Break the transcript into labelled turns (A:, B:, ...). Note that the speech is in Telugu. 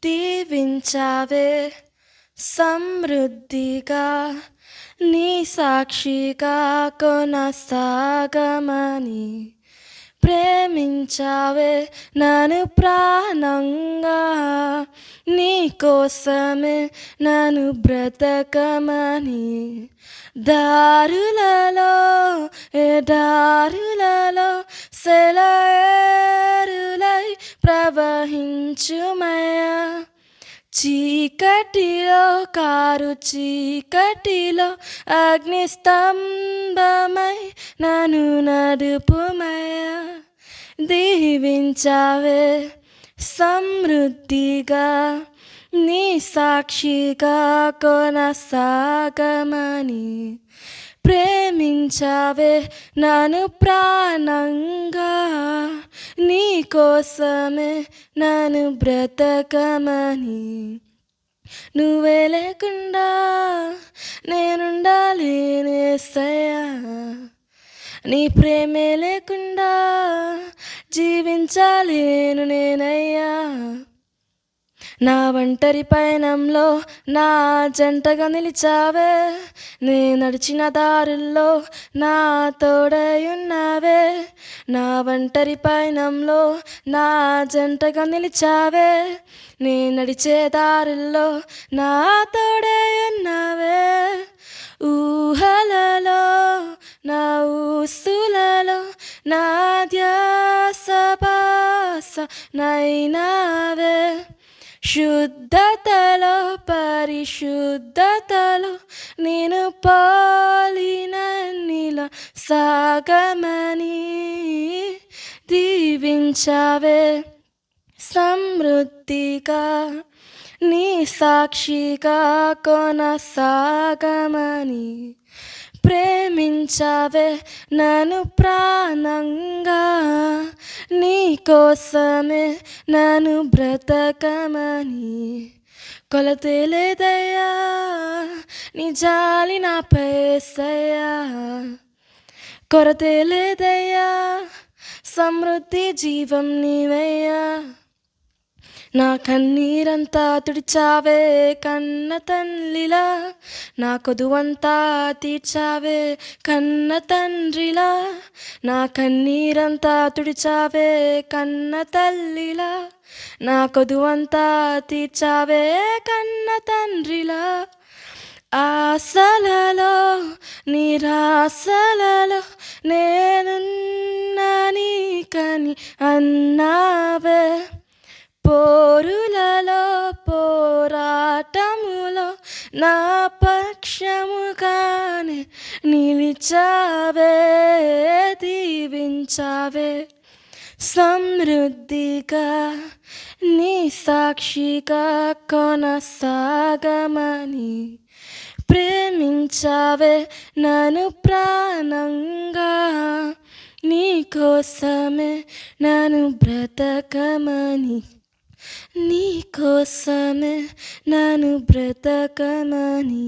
A: దీవించావే సమృద్ధిగా నీ సాక్షిగా కొనసాగమని ప్రేమించావే నన్ను ప్రాణంగా నీ కోసమే నన్ను బ్రతకమని దారులలో దారులలో సెలయేరులై ప్రవహించుమయా చీకటిలో కారు చీకటిలో అగ్నిస్తంభమై నన్ను నడుపుమయా దీవించావే సమృద్ధిగా నీ సాక్షిగా కొనసాగమని ప్రేమించావే నన్ను ప్రాణంగా నీ కోసమే నన్ను బ్రతకమని నువ్వే లేకుండా నేనుండాలేనేసయ్యా నీ ప్రేమే లేకుండా జీవించలేను నేనయ్యా నా ఒంటరి పయనంలో నా జంటగా నిలిచావే నే నడిచిన దారుల్లో నా తోడై ఉన్నావే నా ఒంటరి పయనంలో నా జంటగా నిలిచావే నే నడిచే దారుల్లో నా తోడై ఉన్నావే ఊహలలో నా ఊసులలో నా ధ్యాస బాస నైనావే శుద్ధతలో పరిశుద్ధతలో నేను పోలిన నీలో సాగమని దీవించావే సమృద్ధిగా నీ సాక్షిగా కొనసాగమని ప్రేమించావే నన్ను ప్రాణంగా నీ కోసమే నన్ను బ్రతకమని కొలతే లేదయ్యా నీ జాలి నాపై యేసయ్యా కొరతే లేదయ్యా సమృద్ధి జీవం నీవయ్యా నా కన్నీరంతా తుడిచావే కన్న తల్లిలా నా కొదువంతా తీర్చావే కన్న తండ్రిలా నా కన్నీరంతా తుడిచావే కన్న తల్లిలా నా కొదువంతా తీర్చావే కన్న తండ్రిలా ఆశలలో నిరాశలలో నేనున్నాని కని అన్నావే పోరులలో పోరాటములో నా పక్షముగానే నిలిచావే దీవించావే సమృద్ధిగా నీ సాక్షిగా కొనసాగమని ప్రేమించావే నన్ను ప్రాణంగా నీ కోసమే నన్ను బ్రతకమని నీ కోసమే నన్ను బ్రతకమని